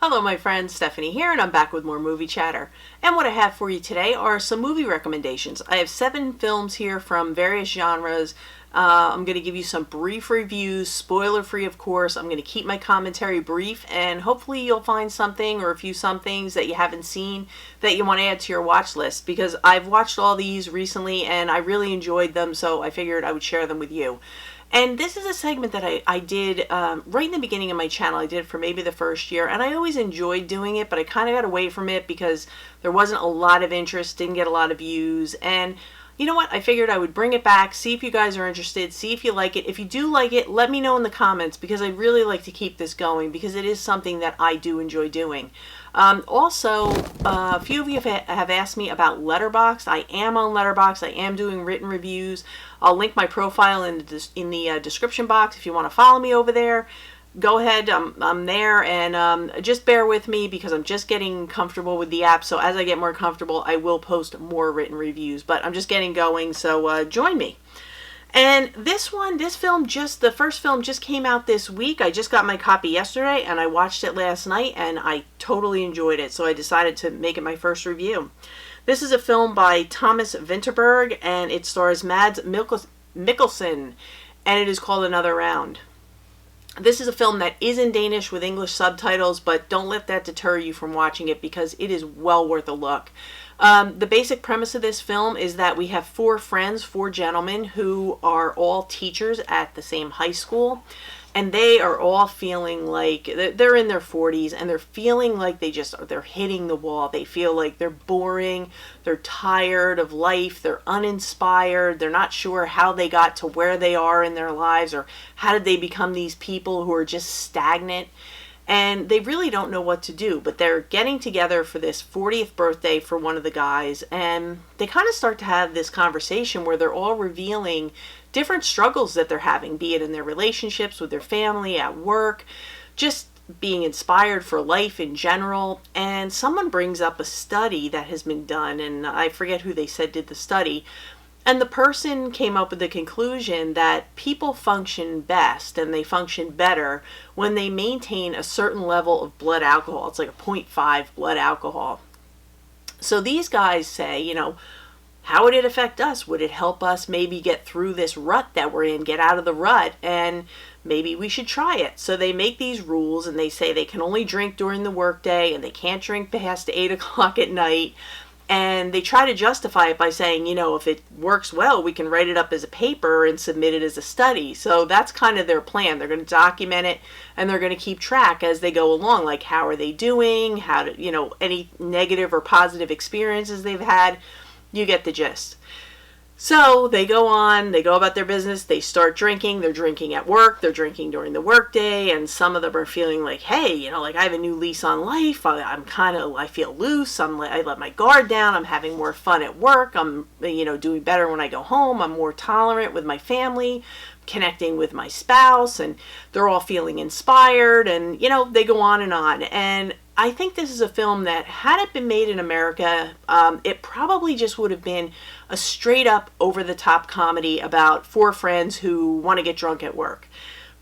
Hello my friends, Stephanie here, and I'm back with more movie chatter. And what I have for you today are some movie recommendations. I have 7 films here from various genres. I'm going to give you some brief reviews, spoiler free of course. I'm going to keep my commentary brief, and hopefully you'll find something or a few somethings that you haven't seen that you want to add to your watch list, because I've watched all these recently and I really enjoyed them, so I figured I would share them with you. And this is a segment that I did right in the beginning of my channel. I did it for maybe the first year, and I always enjoyed doing it, but I kind of got away from it because there wasn't a lot of interest, didn't get a lot of views. And you know what? I figured I would bring it back, see if you guys are interested, see if you like it. If you do like it, let me know in the comments, because I really like to keep this going because it is something that I do enjoy doing. Also, a few of you have asked me about Letterboxd. I am on Letterboxd. I am doing written reviews. I'll link my profile in the description box if you want to follow me over there. Go ahead, I'm there, and just bear with me because I'm just getting comfortable with the app. So as I get more comfortable, I will post more written reviews. But I'm just getting going, so join me. And the first film just came out this week. I just got my copy yesterday and I watched it last night and I totally enjoyed it. So I decided to make it my first review. This is a film by Thomas Vinterberg and it stars Mads Mikkelsen, and it is called Another Round. This is a film that is in Danish with English subtitles, but don't let that deter you from watching it because it is well worth a look. The basic premise of this film is that we have 4 friends, 4 gentlemen who are all teachers at the same high school, and they are all feeling like they're in their 40s and they're feeling like they're hitting the wall. They feel like they're boring, they're tired of life, they're uninspired, they're not sure how they got to where they are in their lives, or how did they become these people who are just stagnant. And they really don't know what to do, but they're getting together for this 40th birthday for one of the guys, and they kind of start to have this conversation where they're all revealing different struggles that they're having, be it in their relationships, with their family, at work, just being inspired for life in general. And someone brings up a study that has been done, and I forget who they said did the study, and the person came up with the conclusion that people function best and they function better when they maintain a certain level of blood alcohol. It's like a 0.5 blood alcohol. So these guys say, how would it affect us? Would it help us maybe get through this rut that we're in, get out of the rut? And maybe we should try it. So they make these rules and they say they can only drink during the workday and they can't drink past 8 o'clock at night. And they try to justify it by saying, if it works well, we can write it up as a paper and submit it as a study. So that's kind of their plan. They're going to document it and they're going to keep track as they go along. Like, how are they doing? Any negative or positive experiences they've had. You get the gist. So they go on, they go about their business, they start drinking, they're drinking at work, they're drinking during the workday, and some of them are feeling like, hey, I have a new lease on life, I feel loose, I let my guard down, I'm having more fun at work, I'm, doing better when I go home, I'm more tolerant with my family, connecting with my spouse, and they're all feeling inspired, and, they go on. And I think this is a film that, had it been made in America, it probably just would have been a straight up over the top comedy about 4 friends who want to get drunk at work.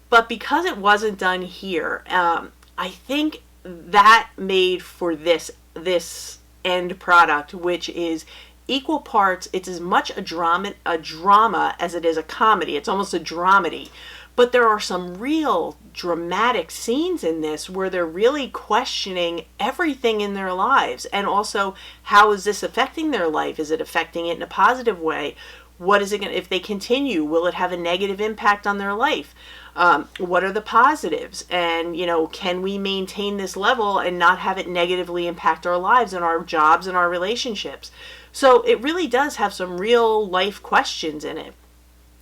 But because it wasn't done here, I think that made for this end product, which is equal parts. It's as much a drama as it is a comedy. It's almost a dramedy. But there are some real dramatic scenes in this where they're really questioning everything in their lives. And also, how is this affecting their life? Is it affecting it in a positive way? What is it going to, if they continue, will it have a negative impact on their life? What are the positives? And, can we maintain this level and not have it negatively impact our lives and our jobs and our relationships? So it really does have some real life questions in it.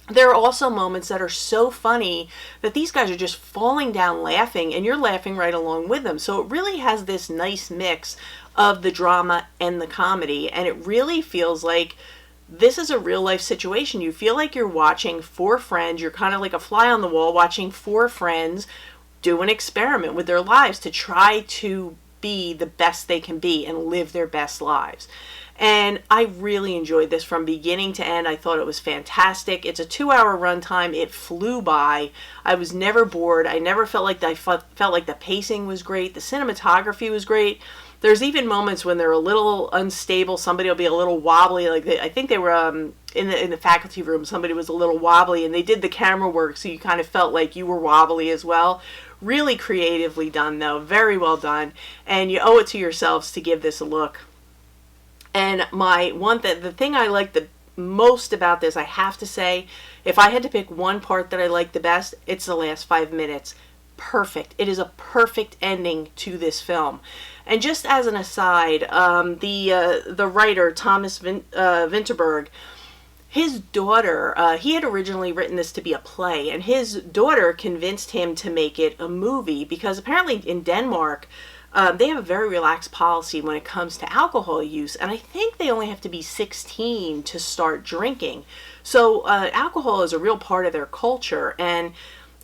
There are also moments that are so funny that these guys are just falling down laughing, and you're laughing right along with them. So it really has this nice mix of the drama and the comedy, and it really feels like this is a real life situation. You feel like you're watching 4 friends. You're kind of like a fly on the wall watching 4 friends do an experiment with their lives to try to be the best they can be and live their best lives. And I really enjoyed this from beginning to end. I thought it was fantastic. It's a 2-hour runtime. It flew by. I was never bored. I never felt like felt like the pacing was great. The cinematography was great. There's even moments when they're a little unstable. Somebody will be a little wobbly. Like I think they were in the faculty room. Somebody was a little wobbly, and they did the camera work, so you kind of felt like you were wobbly as well. Really creatively done, though. Very well done. And you owe it to yourselves to give this a look. And the thing I like the most about this, I have to say, if I had to pick one part that I like the best, it's the last 5 minutes. Perfect. It is a perfect ending to this film. And just as an aside, the writer Thomas Vinterberg, his daughter, he had originally written this to be a play, and his daughter convinced him to make it a movie because apparently in Denmark, they have a very relaxed policy when it comes to alcohol use, and I think they only have to be 16 to start drinking. So alcohol is a real part of their culture, and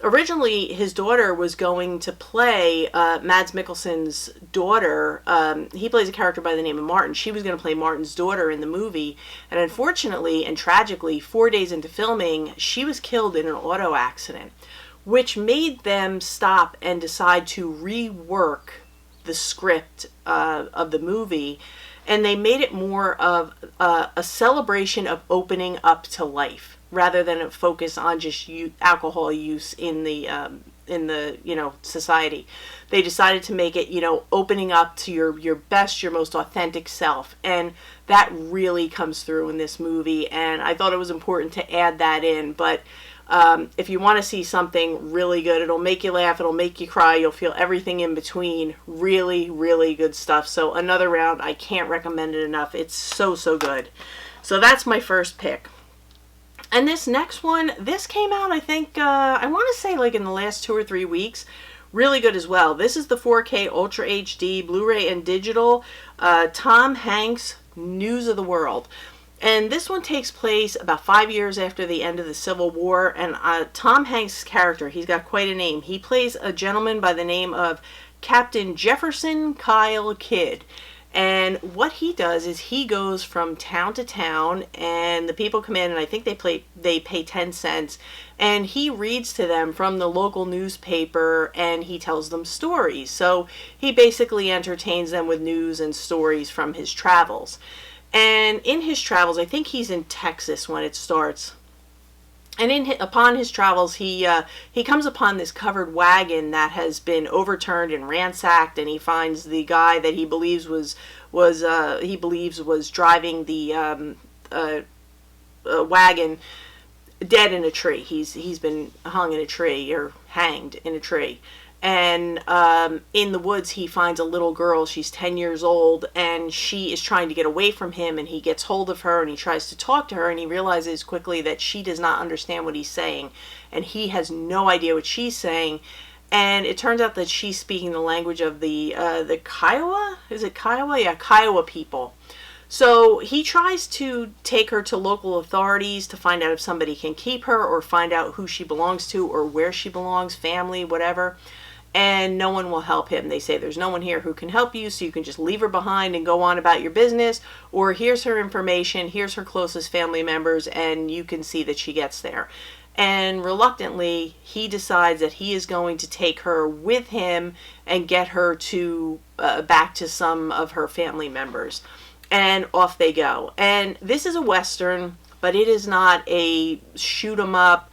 originally his daughter was going to play Mads Mikkelsen's daughter. He plays a character by the name of Martin. She was going to play Martin's daughter in the movie, and unfortunately and tragically, 4 days into filming, she was killed in an auto accident, which made them stop and decide to rework the script of the movie, and they made it more of a celebration of opening up to life rather than a focus on just alcohol use in the society. They decided to make it opening up to your best, your most authentic self, and that really comes through in this movie, and I thought it was important to add that in. But if you want to see something really good, it'll make you laugh, it'll make you cry, you'll feel everything in between. Really, really good stuff. So another round, I can't recommend it enough. It's so, so good. So that's my first pick. And this next one, this came out, I think, I want to say like in the last 2 or 3 weeks. Really good as well. This is the 4K Ultra HD, Blu-ray and digital, Tom Hanks' News of the World. And this one takes place about 5 years after the end of the Civil War. And Tom Hanks' character, he's got quite a name. He plays a gentleman by the name of Captain Jefferson Kyle Kidd. And what he does is he goes from town to town, and the people come in, and I think they pay 10 cents, and he reads to them from the local newspaper, and he tells them stories. So he basically entertains them with news and stories from his travels. And in his travels, I think he's in Texas when it starts. And upon his travels, he comes upon this covered wagon that has been overturned and ransacked, and he finds the guy that he believes was driving the wagon dead in a tree. He's been hung in a tree, or hanged in a tree. And in the woods, he finds a little girl. She's 10 years old, and she is trying to get away from him, and he gets hold of her, and he tries to talk to her, and he realizes quickly that she does not understand what he's saying, and he has no idea what she's saying. And it turns out that she's speaking the language of the Kiowa? Is it Kiowa? Yeah, Kiowa people. So he tries to take her to local authorities to find out if somebody can keep her, or find out who she belongs to, or where she belongs, family, whatever. And no one will help him. They say there's no one here who can help you, so you can just leave her behind and go on about your business, or here's her information, here's her closest family members, and you can see that she gets there. And reluctantly, he decides that he is going to take her with him and get her to back to some of her family members. And off they go. And this is a Western, but it is not a shoot 'em up,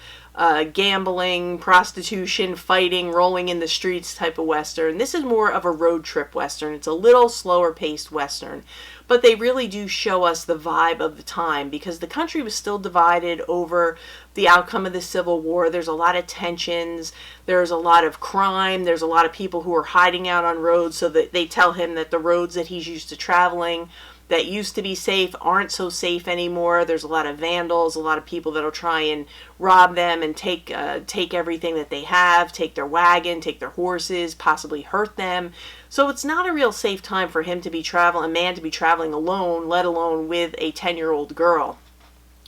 gambling, prostitution, fighting, rolling in the streets type of Western. This is more of a road trip Western. It's a little slower paced Western. But they really do show us the vibe of the time, because the country was still divided over the outcome of the Civil War. There's a lot of tensions. There's a lot of crime. There's a lot of people who are hiding out on roads, so that they tell him that the roads that he's used to traveling that used to be safe aren't so safe anymore. There's a lot of vandals, a lot of people that'll try and rob them and take everything that they have, take their wagon, take their horses, possibly hurt them. So it's not a real safe time for him to be a man to be traveling alone, let alone with a 10-year-old girl.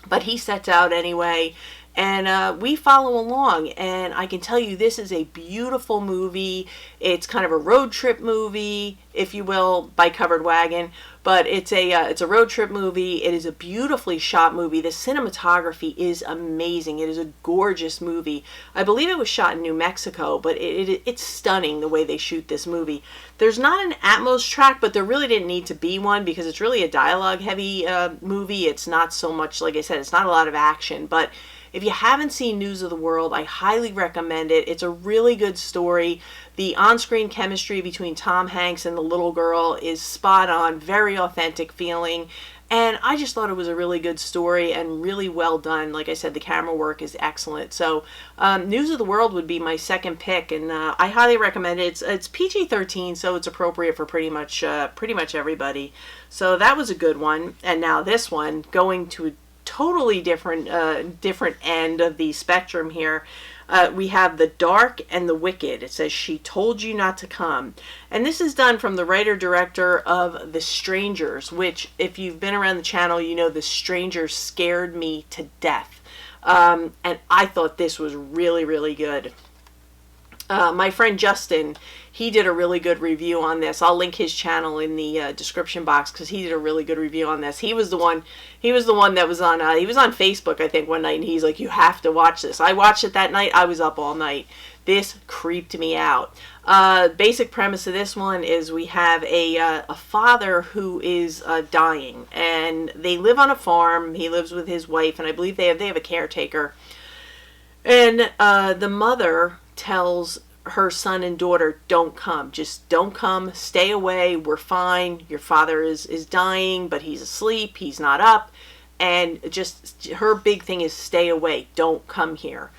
But he sets out anyway, And we follow along, and I can tell you this is a beautiful movie. It's kind of a road trip movie, if you will, by Covered Wagon, but it's a road trip movie. It is a beautifully shot movie. The cinematography is amazing. It is a gorgeous movie. I believe it was shot in New Mexico, but it's stunning the way they shoot this movie. There's not an Atmos track, but there really didn't need to be one because it's really a dialogue heavy movie. It's not so much, like I said, it's not a lot of action, but if you haven't seen News of the World, I highly recommend it. It's a really good story. The on-screen chemistry between Tom Hanks and the little girl is spot on, very authentic feeling. And I just thought it was a really good story and really well done. Like I said, the camera work is excellent. So News of the World would be my second pick, and I highly recommend it. It's PG-13, so it's appropriate for pretty much everybody. So that was a good one. And now this one, going to a totally different end of the spectrum here. We have The Dark and the Wicked. It says, She Told You Not to Come. And this is done from the writer-director of The Strangers, which, if you've been around the channel, you know The Strangers scared me to death. And I thought this was really, really good. My friend Justin, he did a really good review on this. I'll link his channel in the description box because he did a really good review on this. He was the one that was on, he was on Facebook, I think, one night, and he's like, you have to watch this. I watched it that night. I was up all night. This creeped me out. Basic premise of this one is we have a father who is dying, and they live on a farm. He lives with his wife, and I believe they have a caretaker. And the mother tells her son and daughter, don't come. Just don't come. Stay away. We're fine. Your father is dying, but he's asleep. He's not up. And just her big thing is stay away. Don't come here.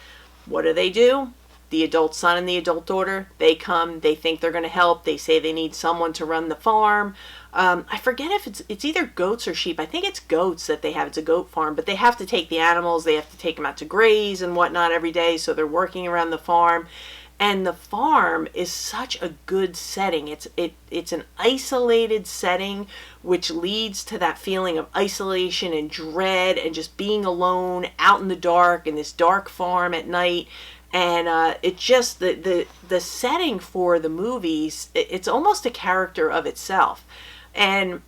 What do? The adult son and the adult daughter, they come. They think they're going to help. They say they need someone to run the farm. I forget if it's either goats or sheep. I think it's goats that they have. It's a goat farm, but they have to take the animals. They have to take them out to graze and whatnot every day. So they're working around the farm. And the farm is such a good setting. It's an isolated setting, which leads to that feeling of isolation and dread and just being alone out in the dark in this dark farm at night. And it just, the setting for the movies, it's almost a character of itself. And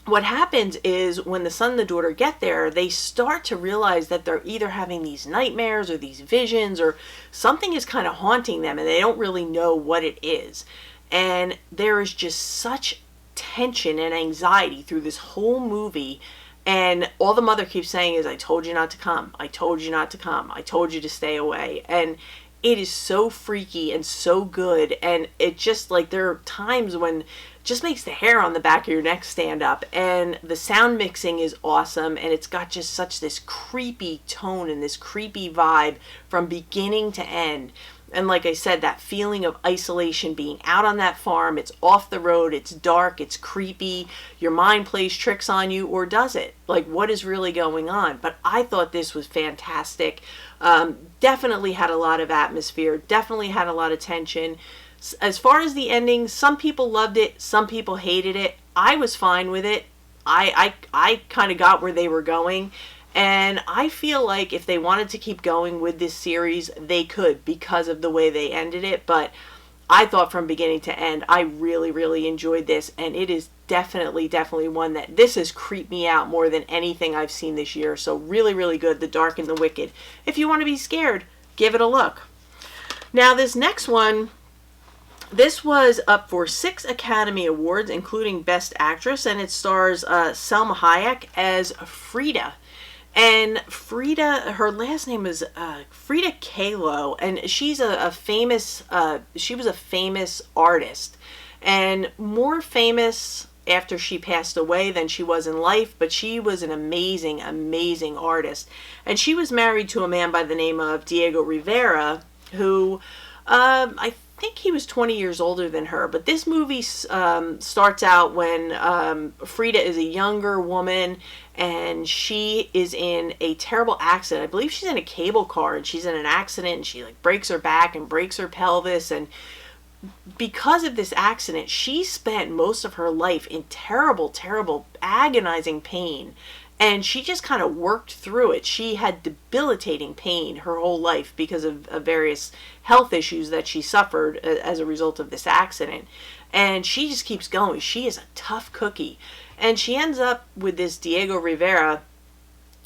what happens is when the son and the daughter get there, they start to realize that they're either having these nightmares or these visions, or something is kind of haunting them and they don't really know what it is. And there is just such tension and anxiety through this whole movie. And all the mother keeps saying is, I told you not to come. I told you not to come. I told you to stay away. And it is so freaky and so good. And it just, like, there are times when just makes the hair on the back of your neck stand up. And the sound mixing is awesome, and it's got just such this creepy tone and this creepy vibe from beginning to end. And like I said, that feeling of isolation, being out on that farm, it's off the road, it's dark, it's creepy, your mind plays tricks on you, or does it? Like, what is really going on? But I thought this was fantastic. Definitely had a lot of atmosphere, definitely had a lot of tension. As far as the ending, some people loved it, some people hated it. I was fine with it. I kind of got where they were going. And I feel like if they wanted to keep going with this series, they could because of the way they ended it. But I thought from beginning to end, I really, really enjoyed this. And it is definitely one that this has creeped me out more than anything I've seen this year. So really, really good. The Dark and the Wicked. If you want to be scared, give it a look. Now this next one, this was up for 6 Academy Awards, including Best Actress, and it stars Selma Hayek as Frida. And Frida, her last name is Frida Kahlo, and she's she was a famous artist, and more famous after she passed away than she was in life, but she was an amazing artist. And she was married to a man by the name of Diego Rivera, who I think he was 20 years older than her. But this movie starts out when Frida is a younger woman, and she is in a terrible accident. I believe she's in a cable car, and she's in an accident, and she like breaks her back and breaks her pelvis. And because of this accident, she spent most of her life in terrible agonizing pain. And she just kind of worked through it. She had debilitating pain her whole life because of various health issues that she suffered as a result of this accident. And she just keeps going. She is a tough cookie. And she ends up with this Diego Rivera,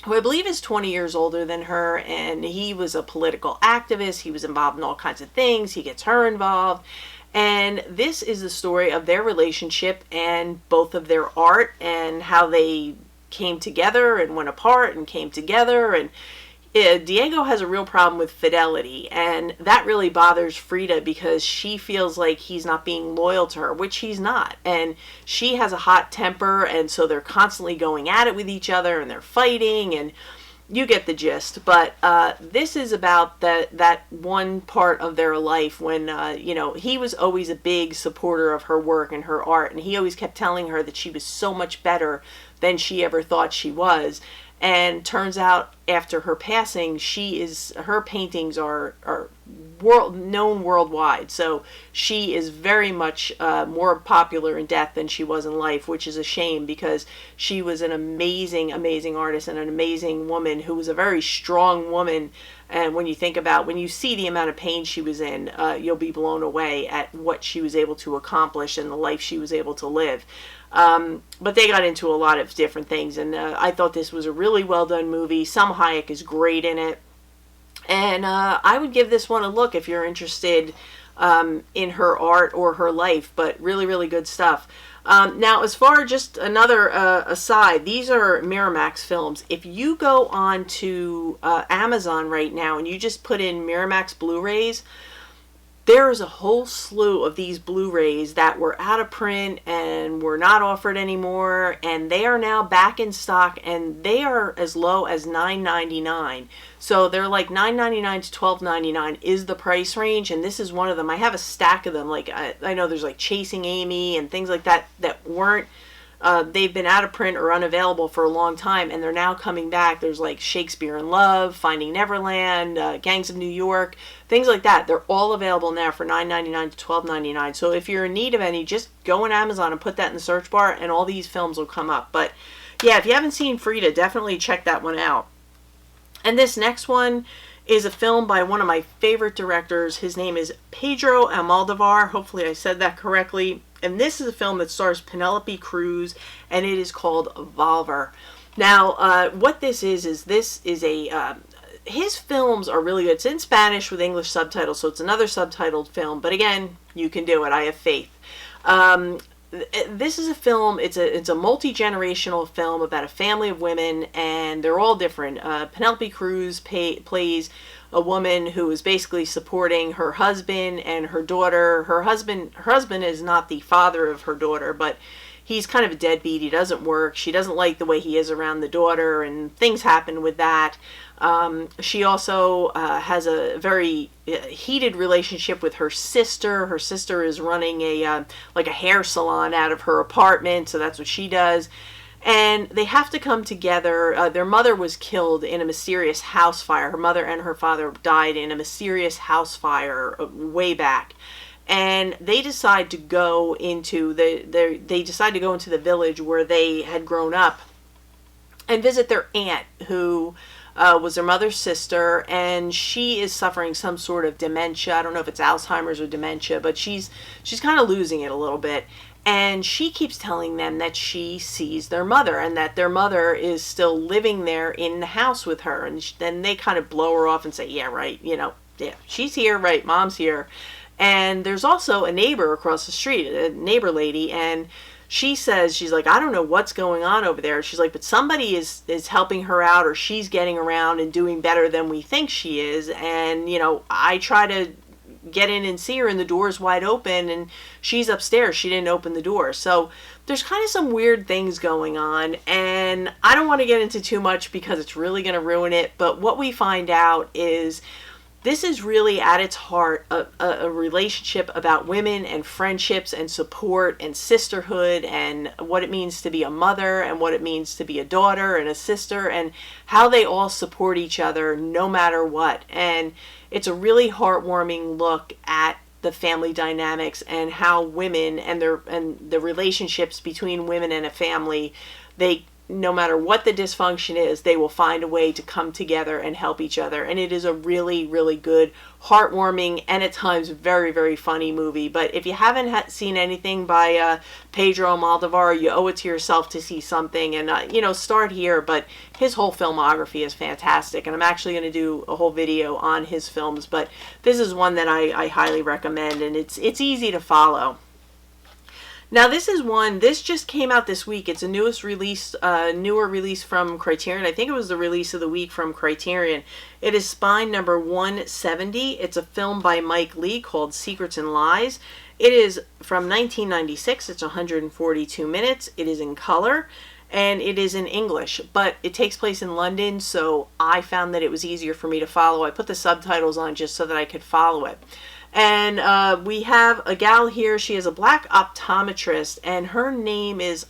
who I believe is 20 years older than her, and he was a political activist. He was involved in all kinds of things. He gets her involved. And this is the story of their relationship and both of their art and how they came together and went apart and came together. And Diego has a real problem with fidelity, and that really bothers Frida because she feels like he's not being loyal to her, which he's not. And she has a hot temper, and so they're constantly going at it with each other, and they're fighting, and you get the gist. But this is about that one part of their life when, he was always a big supporter of her work and her art, and he always kept telling her that she was so much better than she ever thought she was. And turns out after her passing, her paintings are known worldwide. So she is very much more popular in death than she was in life, which is a shame because she was an amazing, amazing artist and an amazing woman who was a very strong woman. And when you see the amount of pain she was in, you'll be blown away at what she was able to accomplish and the life she was able to live. But they got into a lot of different things, and I thought this was a really well done movie. Salma Hayek is great in it, and I would give this one a look if you're interested in her art or her life, but really, really good stuff. Now, as far as just another aside, these are Miramax films. If you go on to Amazon right now and you just put in Miramax Blu-rays, there is a whole slew of these Blu-rays that were out of print and were not offered anymore, and they are now back in stock, and they are as low as $9.99. So they're like $9.99 to $12.99 is the price range, and this is one of them. I have a stack of them. Like I know there's like Chasing Amy and things like that weren't. They've been out of print or unavailable for a long time, and they're now coming back. There's like Shakespeare in Love, Finding Neverland, Gangs of New York, things like that. They're all available now for $9.99 to $12.99. So if you're in need of any, just go on Amazon and put that in the search bar, and all these films will come up. But yeah, if you haven't seen Frida, definitely check that one out. And this next one is a film by one of my favorite directors. His name is Pedro Almodovar. Hopefully I said that correctly. And this is a film that stars Penelope Cruz, and it is called Volver. Now, what this is his films are really good. It's in Spanish with English subtitles, so it's another subtitled film. But again, you can do it. I have faith. This is a film, it's a multi-generational film about a family of women, and they're all different. Penelope Cruz plays a woman who is basically supporting her husband and her daughter. Her husband is not the father of her daughter, but he's kind of a deadbeat. He doesn't work. She doesn't like the way he is around the daughter, and things happen with that. She also has a very heated relationship with her sister. Her sister is running a hair salon out of her apartment, so that's what she does. And they have to come together. Their mother was killed in a mysterious house fire. Her mother and her father died in a mysterious house fire way back. And they decide to go into the village where they had grown up and visit their aunt, who was their mother's sister, and she is suffering some sort of dementia. I don't know if it's Alzheimer's or dementia, but she's kind of losing it a little bit. And she keeps telling them that she sees their mother and that their mother is still living there in the house with her. And then they kind of blow her off and say, yeah, right, yeah, she's here, right, mom's here. And there's also a neighbor across the street, a neighbor lady, and she says, she's like, I don't know what's going on over there. She's like, but somebody is helping her out, or she's getting around and doing better than we think she is. And, I try to get in and see her, and the door's wide open, and she's upstairs. She didn't open the door. So there's kind of some weird things going on, and I don't want to get into too much because it's really going to ruin it. But what we find out is this is really at its heart a relationship about women and friendships and support and sisterhood, and what it means to be a mother and what it means to be a daughter and a sister, and how they all support each other no matter what. And it's a really heartwarming look at the family dynamics and how women and the relationships between women and a family, they no matter what the dysfunction is, they will find a way to come together and help each other. And it is a really, really good, heartwarming, and at times very, very funny movie. But if you haven't seen anything by Pedro Almodovar, you owe it to yourself to see something. And, you know, start here. But his whole filmography is fantastic. And I'm actually going to do a whole video on his films. But this is one that I highly recommend. And it's easy to follow. Now this just came out this week. It's a newer release from Criterion. I think it was the release of the week from Criterion. It is Spine number 170. It's a film by Mike Leigh called Secrets and Lies. It is from 1996. It's 142 minutes. It is in color. And it is in English, but it takes place in London, so I found that it was easier for me to follow. I put the subtitles on just so that I could follow it. And we have a gal here. She is a black optometrist, and her name is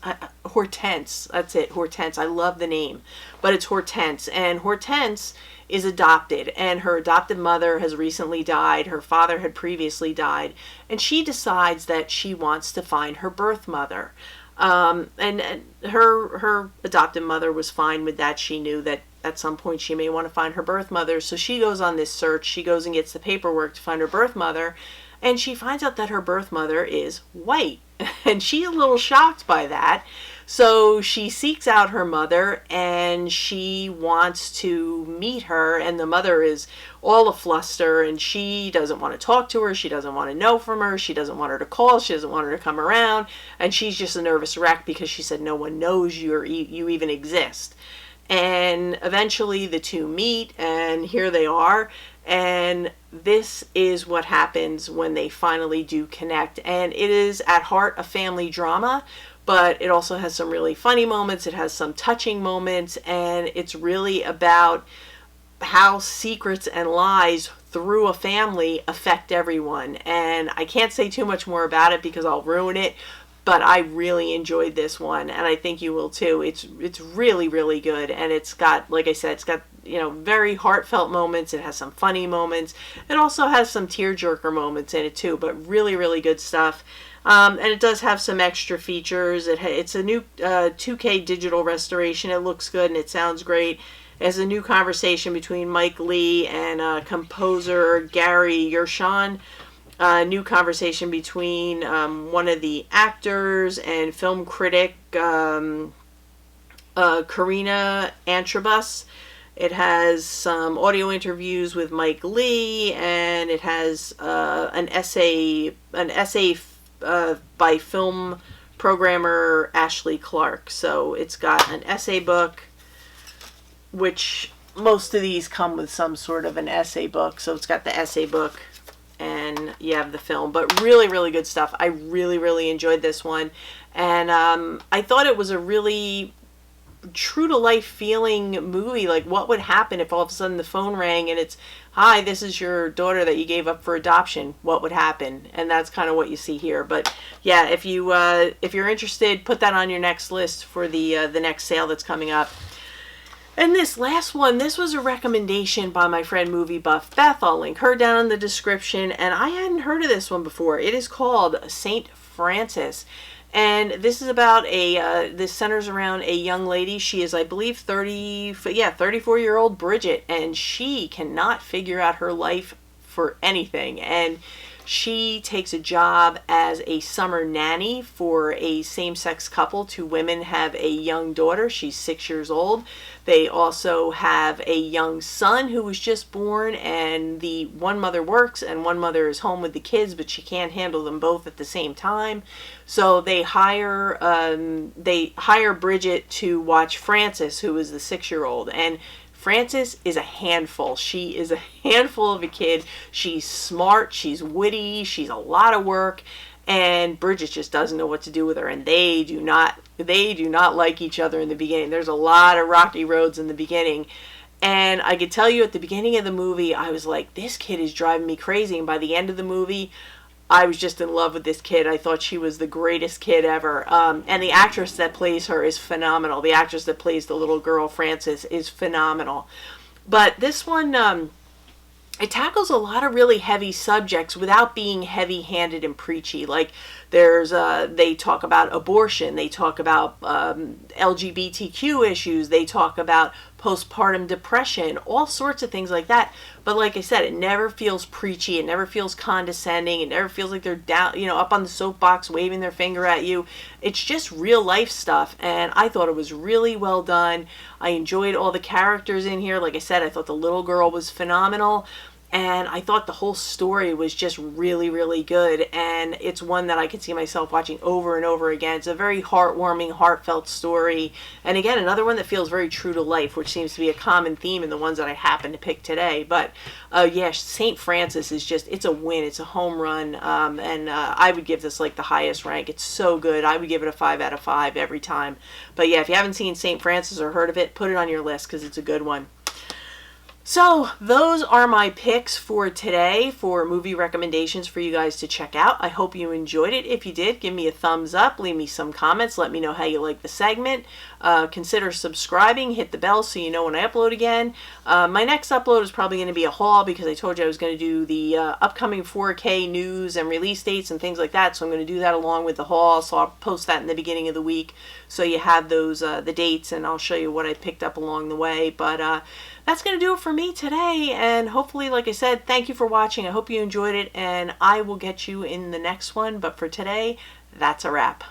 Hortense. That's it, Hortense. I love the name, but it's Hortense. And Hortense is adopted, and her adopted mother has recently died. Her father had previously died, and she decides that she wants to find her birth mother. And her adopted mother was fine with that. She knew that at some point she may want to find her birth mother, so she goes on this search. She goes and gets the paperwork to find her birth mother, and she finds out that her birth mother is white, and she's a little shocked by that. So she seeks out her mother, and she wants to meet her, and the mother is all afluster, and she doesn't want to talk to her. She doesn't want to know from her. She doesn't want her to call. She doesn't want her to come around, and she's just a nervous wreck because she said no one knows you even exist. And eventually the two meet, and here they are. And this is what happens when they finally do connect. And it is at heart a family drama, but it also has some really funny moments. It has some touching moments, and it's really about how secrets and lies through a family affect everyone. And I can't say too much more about it because I'll ruin it, but I really enjoyed this one, and I think you will too. It's really, really good, and it's got, like I said, it's got, you know, very heartfelt moments. It has some funny moments. It also has some tearjerker moments in it too, but really, really good stuff. And it does have some extra features. It's a new 2K digital restoration. It looks good and it sounds great. It has a new conversation between Mike Leigh and composer Gary Yershon. New conversation between one of the actors and film critic Karina Antrobus. It has some audio interviews with Mike Leigh, and it has an essay by film programmer Ashley Clark. So it's got an essay book, which most of these come with some sort of an essay book. So it's got the essay book, and you have the film, but really, really good stuff. I really, really enjoyed this one, and I thought it was a really true to life feeling movie. Like, what would happen if all of a sudden the phone rang and it's, hi, this is your daughter that you gave up for adoption? What would happen? And that's kind of what you see here. But yeah, if you're interested, put that on your next list for the next sale that's coming up. And this last one, this was a recommendation by my friend Movie Buff Beth. I'll link her down in the description. And I hadn't heard of this one before. It is called Saint Francis. And this is about this centers around a young lady. She is, I believe, 34-year-old Bridget. And she cannot figure out her life for anything. And she takes a job as a summer nanny for a same-sex couple. Two women have a young daughter. She's 6 years old. They also have a young son who was just born, and the one mother works and one mother is home with the kids, but she can't handle them both at the same time. So they hire Bridget to watch Francis, who is the 6-year-old. And Frances is a handful. She is a handful of a kid. She's smart, she's witty, she's a lot of work, and Bridget just doesn't know what to do with her, and they do not like each other in the beginning. There's a lot of rocky roads in the beginning. And I could tell you at the beginning of the movie, I was like, this kid is driving me crazy. And by the end of the movie, I was just in love with this kid. I thought she was the greatest kid ever. And the actress that plays her is phenomenal. The actress that plays the little girl, Frances, is phenomenal. But this one, it tackles a lot of really heavy subjects without being heavy-handed and preachy. Like there's they talk about abortion, they talk about LGBTQ issues, they talk about postpartum depression, all sorts of things like that. But like I said, it never feels preachy, it never feels condescending, it never feels like they're down, up on the soapbox waving their finger at you. It's just real life stuff, and I thought it was really well done. I enjoyed all the characters in here. Like I said, I thought the little girl was phenomenal. And I thought the whole story was just really, really good. And it's one that I could see myself watching over and over again. It's a very heartwarming, heartfelt story. And again, another one that feels very true to life, which seems to be a common theme in the ones that I happen to pick today. But yeah, St. Francis is just, it's a win. It's a home run. And I would give this like the highest rank. It's so good. I would give it a 5 out of 5 every time. But yeah, if you haven't seen St. Francis or heard of it, put it on your list because it's a good one. So those are my picks for today for movie recommendations for you guys to check out. I hope you enjoyed it. If you did, give me a thumbs up, leave me some comments, let me know how you like the segment. Consider subscribing, hit the bell so you know when I upload again. My next upload is probably going to be a haul because I told you I was going to do the upcoming 4K news and release dates and things like that. So I'm going to do that along with the haul. So I'll post that in the beginning of the week so you have those the dates, and I'll show you what I picked up along the way. But that's going to do it for me today, and hopefully, like I said, thank you for watching. I hope you enjoyed it, and I will get you in the next one. But for today, that's a wrap.